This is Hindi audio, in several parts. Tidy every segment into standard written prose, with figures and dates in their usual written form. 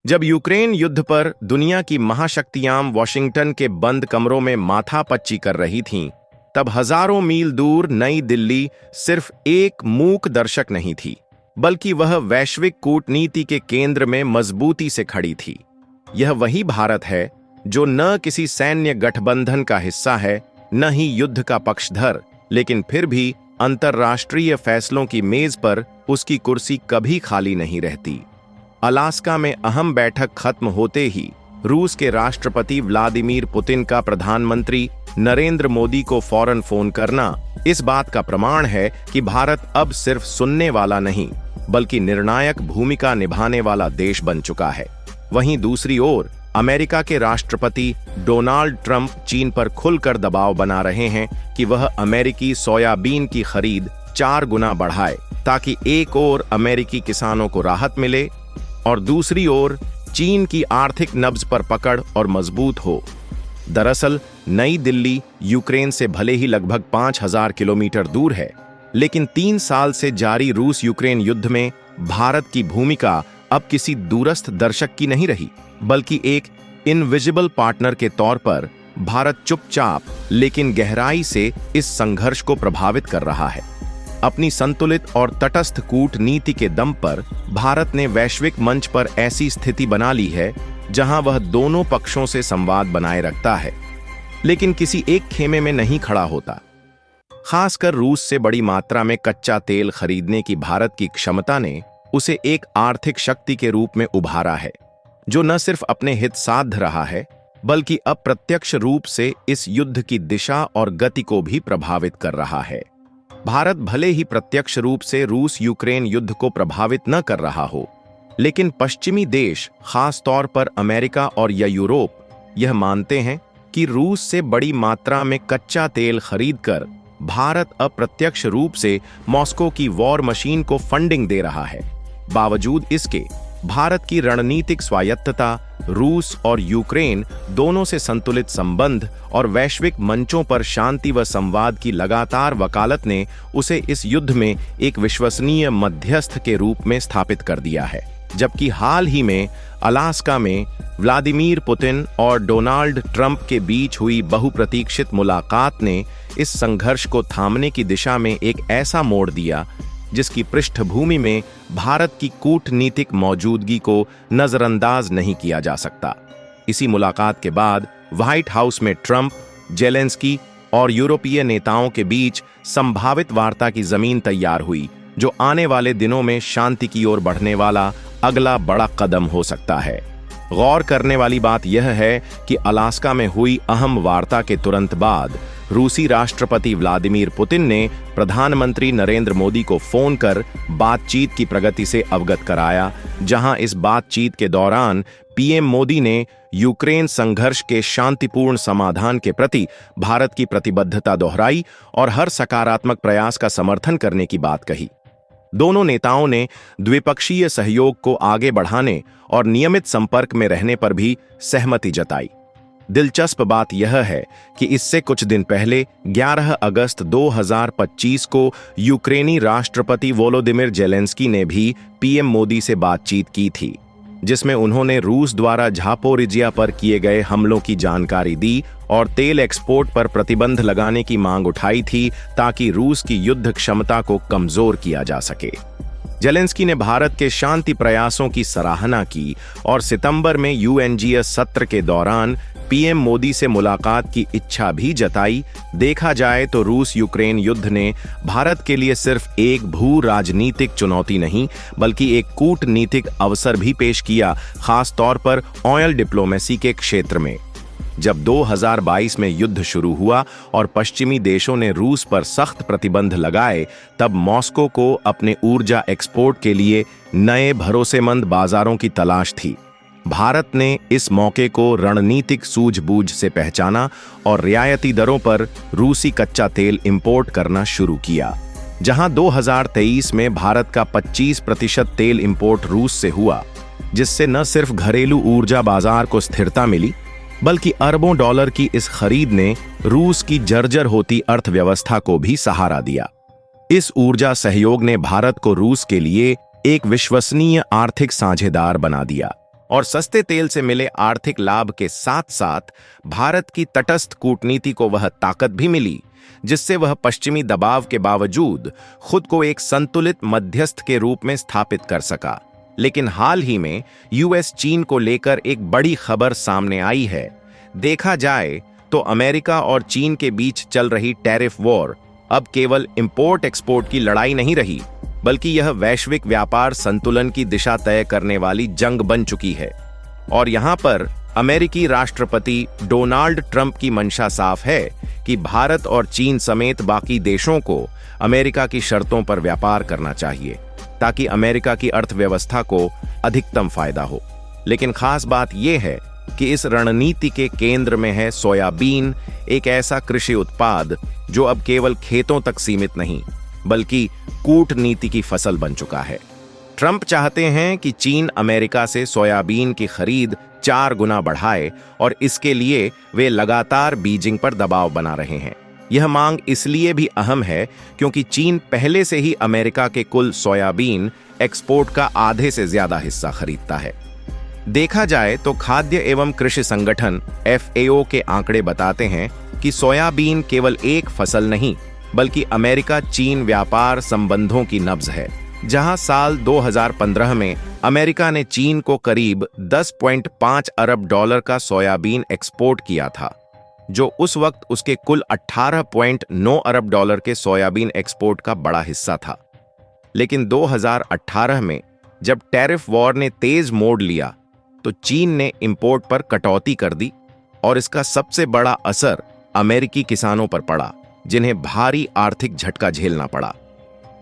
जब यूक्रेन युद्ध पर दुनिया की महाशक्तियां वॉशिंगटन के बंद कमरों में माथापच्ची कर रही थीं, तब हजारों मील दूर नई दिल्ली सिर्फ एक मूक दर्शक नहीं थी, बल्कि वह वैश्विक कूटनीति के केंद्र में मजबूती से खड़ी थी। यह वही भारत है जो न किसी सैन्य गठबंधन का हिस्सा है, न ही युद्ध का पक्षधर, लेकिन फिर भी अंतर्राष्ट्रीय फैसलों की मेज पर उसकी कुर्सी कभी खाली नहीं रहती। अलास्का में अहम बैठक खत्म होते ही रूस के राष्ट्रपति व्लादिमीर पुतिन का प्रधानमंत्री नरेंद्र मोदी को फौरन फोन करना इस बात का प्रमाण है कि भारत अब सिर्फ सुनने वाला नहीं, बल्कि निर्णायक भूमिका निभाने वाला देश बन चुका है। वहीं दूसरी ओर अमेरिका के राष्ट्रपति डोनाल्ड ट्रंप चीन पर खुलकर दबाव बना रहे हैं कि वह अमेरिकी सोयाबीन की खरीद 4 गुना बढ़ाए, ताकि एक ओर अमेरिकी किसानों को राहत मिले और दूसरी ओर चीन की आर्थिक नब्ज पर पकड़ और मजबूत हो। दरअसल नई दिल्ली यूक्रेन से भले ही लगभग 5000 किलोमीटर दूर है, लेकिन 3 साल से जारी रूस यूक्रेन युद्ध में भारत की भूमिका अब किसी दूरस्थ दर्शक की नहीं रही, बल्कि एक इनविजिबल पार्टनर के तौर पर भारत चुपचाप लेकिन गहराई से इस संघर्ष को प्रभावित कर रहा है। अपनी संतुलित और तटस्थ कूटनीति के दम पर भारत ने वैश्विक मंच पर ऐसी स्थिति बना ली है जहां वह दोनों पक्षों से संवाद बनाए रखता है, लेकिन किसी एक खेमे में नहीं खड़ा होता। खासकर रूस से बड़ी मात्रा में कच्चा तेल खरीदने की भारत की क्षमता ने उसे एक आर्थिक शक्ति के रूप में उभारा है, जो न सिर्फ अपने हित साध रहा है, बल्कि अप्रत्यक्ष रूप से इस युद्ध की दिशा और गति को भी प्रभावित कर रहा है। भारत भले ही प्रत्यक्ष रूप से रूस यूक्रेन युद्ध को प्रभावित न कर रहा हो, लेकिन पश्चिमी देश, खास तौर पर अमेरिका और या यूरोप, यह मानते हैं कि रूस से बड़ी मात्रा में कच्चा तेल खरीदकर भारत अप्रत्यक्ष रूप से मॉस्को की वॉर मशीन को फंडिंग दे रहा है। बावजूद इसके, भारत की रणनीतिक स्वायत्तता, रूस और यूक्रेन दोनों से संतुलित संबंध और वैश्विक मंचों पर शांति व संवाद की लगातार वकालत ने उसे इस युद्ध में एक विश्वसनीय मध्यस्थ के रूप में स्थापित कर दिया है। जबकि हाल ही में अलास्का में व्लादिमीर पुतिन और डोनाल्ड ट्रंप के बीच हुई बहुप्रतीक्षित मुलाकात ने इस संघर्ष को थामने की दिशा में एक ऐसा मोड़ दिया जिसकी पृष्ठभूमि में भारत की कूटनीतिक मौजूदगी को नजरअंदाज नहीं किया जा सकता। इसी मुलाकात के बाद व्हाइट हाउस में ट्रंप, जेलेंस्की और यूरोपीय नेताओं के बीच संभावित वार्ता की जमीन तैयार हुई, जो आने वाले दिनों में शांति की ओर बढ़ने वाला अगला बड़ा कदम हो सकता है। गौर करने वाली बात यह है कि अलास्का में हुई अहम वार्ता के तुरंत बाद रूसी राष्ट्रपति व्लादिमीर पुतिन ने प्रधानमंत्री नरेंद्र मोदी को फोन कर बातचीत की प्रगति से अवगत कराया, जहां इस बातचीत के दौरान पीएम मोदी ने यूक्रेन संघर्ष के शांतिपूर्ण समाधान के प्रति भारत की प्रतिबद्धता दोहराई और हर सकारात्मक प्रयास का समर्थन करने की बात कही। दोनों नेताओं ने द्विपक्षीय सहयोग को आगे बढ़ाने और नियमित संपर्क में रहने पर भी सहमति जताई। दिलचस्प बात यह है कि इससे कुछ दिन पहले 11 अगस्त 2025 को यूक्रेनी राष्ट्रपति वोलोदिमिर जेलेंस्की ने भी पीएम मोदी से बातचीत की थी, जिसमें उन्होंने रूस द्वारा झापोरिजिया पर किए गए हमलों की जानकारी दी और तेल एक्सपोर्ट पर प्रतिबंध लगाने की मांग उठाई थी, ताकि रूस की युद्ध क्षमता को कमजोर किया जा सके। जेलेंस्की ने भारत के शांति प्रयासों की सराहना की और सितंबर में यूएनजीए सत्र के दौरान पीएम मोदी से मुलाकात की इच्छा भी जताई। देखा जाए तो रूस यूक्रेन युद्ध ने भारत के लिए सिर्फ एक भू राजनीतिक चुनौती नहीं, बल्कि एक कूटनीतिक अवसर भी पेश किया, खास तौर पर ऑयल डिप्लोमेसी के क्षेत्र में। जब 2022 में युद्ध शुरू हुआ और पश्चिमी देशों ने रूस पर सख्त प्रतिबंध लगाए, तब मॉस्को को अपने ऊर्जा एक्सपोर्ट के लिए नए भरोसेमंद बाजारों की तलाश थी। भारत ने इस मौके को रणनीतिक सूझबूझ से पहचाना और रियायती दरों पर रूसी कच्चा तेल इंपोर्ट करना शुरू किया। जहां 2023 में भारत का 25% तेल इंपोर्ट रूस से हुआ, जिससे न सिर्फ घरेलू ऊर्जा बाजार को स्थिरता मिली, बल्कि अरबों डॉलर की इस खरीद ने रूस की जर्जर होती अर्थव्यवस्था को भी सहारा दिया। इस ऊर्जा सहयोग ने भारत को रूस के लिए एक विश्वसनीय आर्थिक साझेदार बना दिया। और सस्ते तेल से मिले आर्थिक लाभ के साथ साथ भारत की तटस्थ कूटनीति को वह ताकत भी मिली जिससे वह पश्चिमी दबाव के बावजूद खुद को एक संतुलित मध्यस्थ के रूप में स्थापित कर सका। लेकिन हाल ही में यूएस चीन को लेकर एक बड़ी खबर सामने आई है। देखा जाए तो अमेरिका और चीन के बीच चल रही टैरिफ वॉर अब केवल इंपोर्ट एक्सपोर्ट की लड़ाई नहीं रही, बल्कि यह वैश्विक व्यापार संतुलन की दिशा तय करने वाली जंग बन चुकी है। और यहाँ पर अमेरिकी राष्ट्रपति डोनाल्ड ट्रंप की मंशा साफ है कि भारत और चीन समेत बाकी देशों को अमेरिका की शर्तों पर व्यापार करना चाहिए ताकि अमेरिका की अर्थव्यवस्था को अधिकतम फायदा हो। लेकिन खास बात यह है कि इस रणनीति के केंद्र में है सोयाबीन, एक ऐसा कृषि उत्पाद जो अब केवल खेतों तक सीमित नहीं बल्कि कूटनीति की फसल बन चुका है। ट्रंप चाहते हैं कि चीन अमेरिका से सोयाबीन की खरीद 4 गुना बढ़ाए और इसके लिए वे लगातार बीजिंग पर दबाव बना रहे हैं। यह मांग इसलिए भी अहम है क्योंकि चीन पहले से ही अमेरिका के कुल सोयाबीन एक्सपोर्ट का आधे से ज्यादा हिस्सा खरीदता है। देखा जाए तो खाद्य एवं कृषि संगठन FAO के आंकड़े बताते हैं कि सोयाबीन केवल एक फसल नहीं बल्कि अमेरिका चीन व्यापार संबंधों की नब्ज है, जहां साल 2015 में अमेरिका ने चीन को करीब $10.5 अरब का सोयाबीन एक्सपोर्ट किया था, जो उस वक्त उसके कुल $18.9 अरब के सोयाबीन एक्सपोर्ट का बड़ा हिस्सा था। लेकिन 2018 में जब टैरिफ वॉर ने तेज मोड़ लिया तो चीन ने इंपोर्ट पर कटौती कर दी और इसका सबसे बड़ा असर अमेरिकी किसानों पर पड़ा, जिन्हें भारी आर्थिक झटका झेलना पड़ा।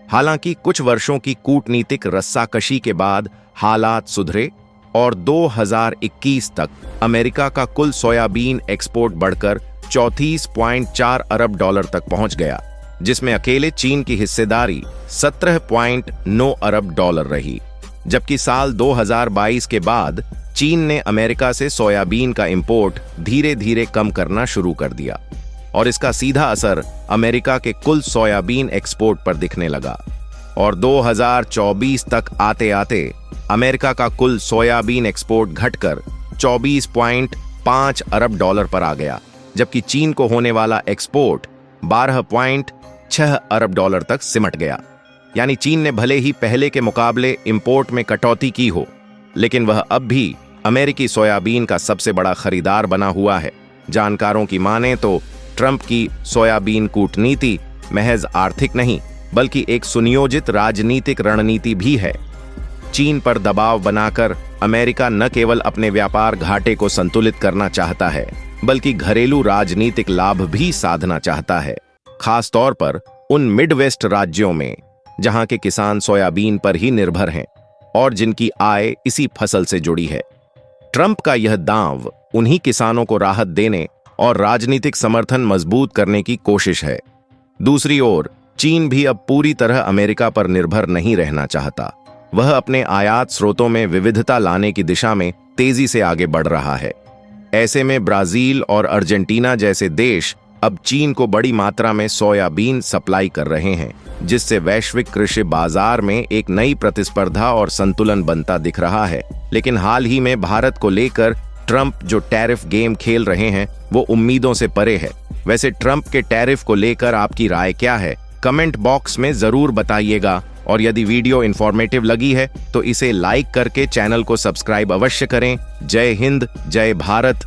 हालांकि कुछ वर्षों की कूटनीतिक रस्साकशी के बाद हालात सुधरे और 2021 तक अमेरिका का कुल सोयाबीन एक्सपोर्ट बढ़कर 34.4 अरब डॉलर तक पहुंच गया, जिसमें अकेले चीन की हिस्सेदारी 17.9 अरब डॉलर रही। जबकि साल 2022 के बाद चीन ने अमेरिका से सोयाबीन का इंपोर्ट धीरे धीरे कम करना शुरू कर दिया और इसका सीधा असर अमेरिका के कुल सोयाबीन एक्सपोर्ट पर दिखने लगा। और 2024 तक आते आते अमेरिका का कुल सोयाबीन एक्सपोर्ट घटकर 24.5 अरब डॉलर पर आ गया, जबकि चीन को होने वाला एक्सपोर्ट 12.6 अरब डॉलर तक सिमट गया। यानी चीन ने भले ही पहले के मुकाबले इंपोर्ट में कटौती की हो, लेकिन वह अब भी अमेरिकी सोयाबीन का सबसे बड़ा खरीदार बना हुआ है। जानकारों की माने तो ट्रंप की सोयाबीन कूटनीति महज आर्थिक नहीं बल्कि एक सुनियोजित राजनीतिक रणनीति भी है। चीन पर दबाव बनाकर अमेरिका न केवल अपने व्यापार घाटे को संतुलित करना चाहता है बल्कि घरेलू राजनीतिक लाभ भी साधना चाहता है, खास तौर पर उन मिडवेस्ट राज्यों में जहां के किसान सोयाबीन पर ही निर्भर हैं और जिनकी आय इसी फसल से जुड़ी है। ट्रंप का यह दांव उन्हीं किसानों को राहत देने और राजनीतिक समर्थन मजबूत करने की कोशिश है। दूसरी ओर चीन भी अब पूरी तरह अमेरिका पर निर्भर नहीं रहना चाहता। वह अपने आयात स्रोतों में विविधता लाने की दिशा में तेजी से आगे बढ़ रहा है। ऐसे में ब्राजील और अर्जेंटीना जैसे देश अब चीन को बड़ी मात्रा में सोयाबीन सप्लाई कर रहे हैं, जिससे वैश्विक कृषि बाजार में एक नई प्रतिस्पर्धा और संतुलन बनता दिख रहा है। लेकिन हाल ही में भारत को लेकर ट्रंप जो टैरिफ गेम खेल रहे हैं वो उम्मीदों से परे है। वैसे ट्रंप के टैरिफ को लेकर आपकी राय क्या है? कमेंट बॉक्स में जरूर बताइएगा और यदि वीडियो इंफॉर्मेटिव लगी है तो इसे लाइक करके चैनल को सब्सक्राइब अवश्य करें। जय हिंद, जय भारत।